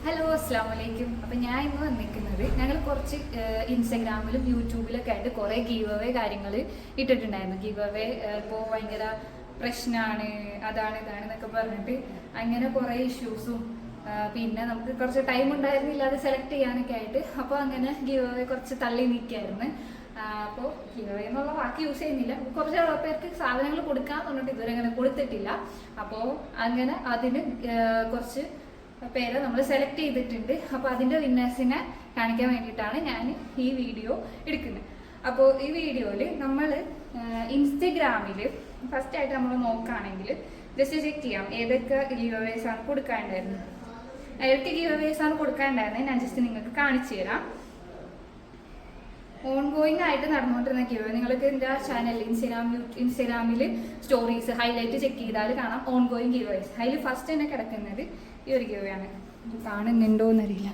Hello അസ്സലാമലൈക്കും. അപ്പം ഞാൻ ഇന്ന് വന്നിരിക്കുന്നത് ഞങ്ങൾ കുറച്ച് ഇൻസ്റ്റഗ്രാമിലും യൂട്യൂബിലൊക്കെ ആയിട്ട് കുറേ ഗീവ് അവേ കാര്യങ്ങൾ ഇട്ടിട്ടുണ്ടായിരുന്നു. ഗീവ് അവേ ഇപ്പോൾ ഭയങ്കര പ്രശ്നമാണ്, അതാണ് ഇതാണ് എന്നൊക്കെ പറഞ്ഞിട്ട് അങ്ങനെ കുറേ ഇഷ്യൂസും പിന്നെ നമുക്ക് കുറച്ച് ടൈം ഉണ്ടായിരുന്നില്ല അത് സെലക്ട് ചെയ്യാനൊക്കെ ആയിട്ട്. അപ്പോൾ അങ്ങനെ ഗീവ് അവേ കുറച്ച് തള്ളി നീക്കിയായിരുന്നു. അപ്പോൾ ഗീവ് അവേ എന്നുള്ള വാക്ക് യൂസ് ചെയ്യുന്നില്ല. കുറച്ച് പേർക്ക് സാധനങ്ങൾ കൊടുക്കാൻ പറഞ്ഞിട്ട് ഇതുവരെ അങ്ങനെ കൊടുത്തിട്ടില്ല. അപ്പോൾ അങ്ങനെ അതിന് കുറച്ച് പേരെ നമ്മൾ സെലക്ട് ചെയ്തിട്ടുണ്ട്. അപ്പോൾ അതിൻ്റെ വിന്നേഴ്സിനെ കാണിക്കാൻ വേണ്ടിയിട്ടാണ് ഞാൻ ഈ വീഡിയോ എടുക്കുന്നത്. അപ്പോൾ ഈ വീഡിയോയിൽ നമ്മൾ ഇൻസ്റ്റഗ്രാമിൽ ഫസ്റ്റായിട്ട് നമ്മൾ നോക്കുകയാണെങ്കിൽ ജസ്റ്റ് ചെക്ക് ചെയ്യാം ഏതൊക്കെ ഗീവ് അവേസ് ആണ് കൊടുക്കാനുണ്ടായിരുന്നത്. ഏതൊക്കെ ഗീവ് അവേസ് ആണ് കൊടുക്കാനുണ്ടായിരുന്നത് ഞാൻ ജസ്റ്റ് നിങ്ങൾക്ക് കാണിച്ചു തരാം. ഓൺഗോയിങ് ആയിട്ട് നടന്നുകൊണ്ടിരുന്ന ഗീവ് അവേ നിങ്ങൾക്ക് എൻ്റെ ചാനൽ ഇൻസ്റ്റഗ്രാമിൽ സ്റ്റോറീസ് ഹൈലൈറ്റ് ചെക്ക് ചെയ്താൽ കാണാം ഓൺഗോയിങ് ഗീവ് അവേസ്. അതിൽ ഫസ്റ്റ് തന്നെ കിടക്കുന്നത് ഈ ഒരു ഗീവ് അവേ ആണ്. കാണുന്നുണ്ടോ എന്നറിയില്ല.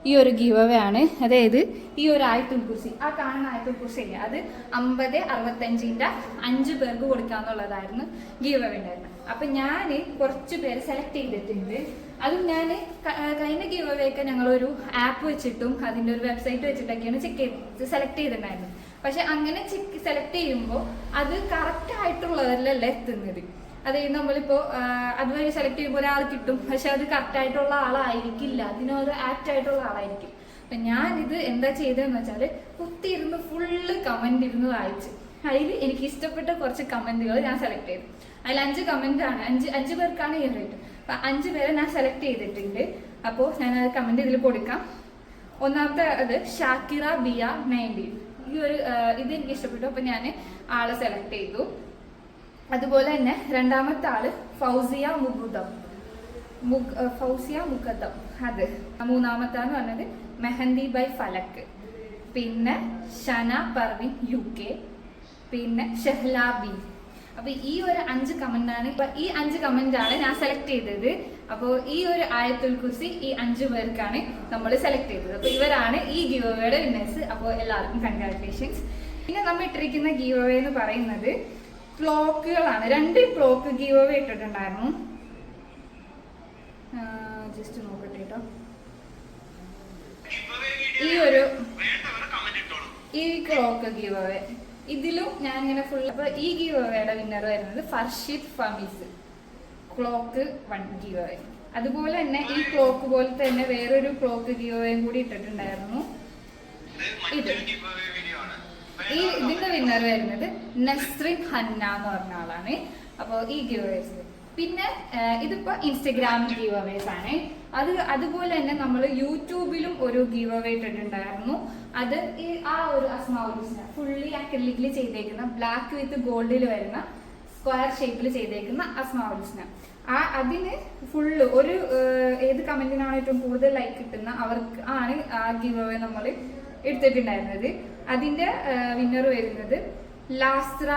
ഈ ഒരു ഗീവ് അവേ ആണ്. അതായത് ഈ ഒരു ആയത്തുൽ കുർസി, ആ കാണുന്ന ആയത്തുൽ കുർസി ഇല്ല, അത് 50-65 5 പേർക്ക് കൊടുക്കാന്നുള്ളതായിരുന്നു ഗീവ് അവേ ഉണ്ടായിരുന്നത്. അപ്പം ഞാൻ കുറച്ച് പേര് സെലക്ട് ചെയ്തിട്ടുണ്ട്. അതും ഞാൻ കഴിഞ്ഞ ഗീവ് അവേ ഒക്കെ ഞങ്ങളൊരു ആപ്പ് വെച്ചിട്ടും അതിൻ്റെ ഒരു വെബ്സൈറ്റ് വെച്ചിട്ടൊക്കെയാണ് സെലക്ട് ചെയ്തിട്ടുണ്ടായിരുന്നത്. പക്ഷെ അങ്ങനെ സെലക്ട് ചെയ്യുമ്പോൾ അത് കറക്റ്റ് ആയിട്ടുള്ളവരിലല്ല എത്തുന്നത്. അതായത് നമ്മളിപ്പോൾ അതുവഴി സെലക്ട് ചെയ്യുമ്പോൾ ഒരാൾ കിട്ടും, പക്ഷെ അത് കറക്റ്റ് ആയിട്ടുള്ള ആളായിരിക്കില്ല, അതിനൊരു ആപ്റ്റ് ആയിട്ടുള്ള ആളായിരിക്കും. അപ്പം ഞാനിത് എന്താ ചെയ്തതെന്ന് വെച്ചാൽ കുത്തിയിരുന്ന് ഫുള്ള് കമന്റ് ഇരുന്ന് വായിച്ച് അതിൽ എനിക്ക് ഇഷ്ടപ്പെട്ട കുറച്ച് കമന്റുകൾ ഞാൻ സെലക്ട് ചെയ്തു. അതിൽ 5 കമന്റ് ആണ്, 5 പേർക്കാണ് ഈ റേറ്റ്. അപ്പം 5 പേരെ ഞാൻ സെലക്ട് ചെയ്തിട്ടുണ്ട്. അപ്പോൾ ഞാൻ അത് കമന്റ് ഇതിൽ കൊടുക്കാം. ഒന്നാമത്തെ അത് ഷാക്കിറ ബിയ 90. ഈ ഒരു ഇത് എനിക്ക് ഇഷ്ടപ്പെട്ടു. അപ്പം ഞാൻ ആളെ സെലക്ട് ചെയ്തു. അതുപോലെ തന്നെ രണ്ടാമത്തെ ആള് ഫൗസിയ മുഖദ്ദം അത്. മൂന്നാമത്തെ ആള് പറഞ്ഞത് മെഹന്തി ബൈ ഫലക്ക്. പിന്നെ ഷന പർവിൻ UK. പിന്നെ ഷെഹ്ലാബി. അപ്പൊ ഈ ഒരു 5 കമന്റ് ആണ്. ഈ 5 കമന്റ് ആണ് ഞാൻ സെലക്ട് ചെയ്തത്. അപ്പോൾ ഈ ഒരു ആയത്തുൽ കുർസി ഈ 5 പേർക്കാണ് നമ്മൾ സെലക്ട് ചെയ്തത്. അപ്പൊ ഇവരാണ് ഈ ഗീവ് അവേയുടെ വിന്നേഴ്സ്. അപ്പോൾ എല്ലാവർക്കും കൺഗ്രാറ്റുലേഷൻസ്. പിന്നെ നമ്മൾ ഇട്ടിരിക്കുന്ന ഗീവ് അവേ എന്ന് പറയുന്നത് ക്ലോക്കുകളാണ്. 2 ക്ലോക്ക് ഗീവ് അവേ ഇട്ടിട്ടുണ്ടായിരുന്നു. ജസ്റ്റ് നോക്കട്ടെ കേട്ടോ. ഈ ക്ലോക്ക് ഗീവ് അവേ ഇതിലും ഞാൻ ഇങ്ങനെ ഫുൾ. അപ്പൊ ഈ ഗീവ് അവേയുടെ വിന്നർ വരുന്നത് ഫർഷിദ് ഫമീസ്, ക്ലോക്ക് 1 ഗീവ് അവേ. അതുപോലെ തന്നെ ഈ ക്ലോക്ക് പോലെ തന്നെ വേറൊരു ക്ലോക്ക് ഗീവ് അവേയും കൂടി ഇട്ടിട്ടുണ്ടായിരുന്നു. ഇതിന്റെ വിന്നർ വരുന്നത് നസ്രിൻ ഹന്ന എന്ന് പറഞ്ഞ ആളാണ്. അപ്പോൾ ഈ ഗീവ് അവേസ് പിന്നെ ഇതിപ്പോ ഇൻസ്റ്റഗ്രാം ഗീവ് അവേസ് ആണ്. അതുപോലെ തന്നെ നമ്മൾ യൂട്യൂബിലും ഒരു ഗീവ് അവേ ഇട്ടിട്ടുണ്ടായിരുന്നു. അത് ആ ഒരു അസ്മാഉൽ ഹുസ്ന ഫുള്ളി അക്രിലിക്കിൽ ചെയ്തേക്കുന്ന ബ്ലാക്ക് വിത്ത് ഗോൾഡിൽ വരുന്ന സ്ക്വയർ ഷേപ്പിൽ ചെയ്തേക്കുന്ന അസ്മാഉൽ ഹുസ്ന. അതിന് ഫുള്ള് ഒരു ഏത് കമന്റിനാണ് ഏറ്റവും കൂടുതൽ ലൈക്ക് കിട്ടുന്ന അവർക്ക് ആണ് ആ ഗീവ് അവേ നമ്മൾ എടുത്തിട്ടുണ്ടായിരുന്നത്. അതിന്റെ വിന്നർ വരുന്നത് ലാസ്ര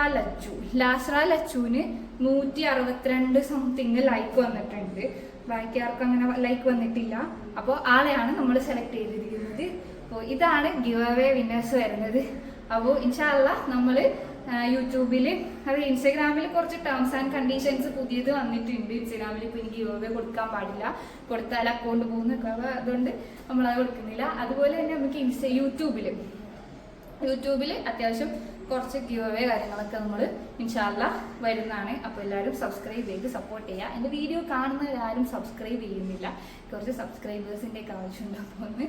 ലച്ചുവിന് 162 സംതിങ് ലൈക്ക് വന്നിട്ടുണ്ട്. ബാക്കി ആർക്കും അങ്ങനെ ലൈക്ക് വന്നിട്ടില്ല. അപ്പോൾ ആളെയാണ് നമ്മൾ സെലക്ട് ചെയ്തിരിക്കുന്നത്. അപ്പോൾ ഇതാണ് ഗിവ് അവേ വിന്നേഴ്സ് വരുന്നത്. അപ്പോൾ ഇൻഷാ അല്ലാഹ് നമ്മൾ യൂട്യൂബിൽ അത് ഇൻസ്റ്റഗ്രാമിൽ കുറച്ച് ടേംസ് ആൻഡ് കണ്ടീഷൻസ് പുതിയത് വന്നിട്ടുണ്ട്. ഇൻസ്റ്റഗ്രാമിൽ ഇപ്പോൾ എനിക്ക് ഗിവ് അവേ കൊടുക്കാൻ പാടില്ല, കൊടുത്താൽ അക്കൗണ്ട് പോകുന്നൊക്കെ, അതുകൊണ്ട് നമ്മളത് കൊടുക്കുന്നില്ല. അതുപോലെ തന്നെ നമുക്ക് യൂട്യൂബിൽ അത്യാവശ്യം കുറച്ച് ഗിവ് അവേ കാര്യങ്ങളൊക്കെ നമ്മൾ ഇൻഷാ അല്ലാഹ് വരുന്നതാണ്. അപ്പോൾ എല്ലാവരും സബ്സ്ക്രൈബ് ചെയ്ത് സപ്പോർട്ട് ചെയ്യുക. എൻ്റെ വീഡിയോ കാണുന്നവരാരും സബ്സ്ക്രൈബ് ചെയ്യുന്നില്ല, കുറച്ച് സബ്സ്ക്രൈബേഴ്സിൻ്റെ ഒക്കെ ആവശ്യമുണ്ട്. അപ്പോൾ ഒന്ന്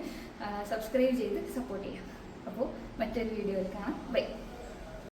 സബ്സ്ക്രൈബ് ചെയ്ത് സപ്പോർട്ട് ചെയ്യാം. അപ്പോൾ മറ്റൊരു വീഡിയോയിൽ കാണാം. ബൈ.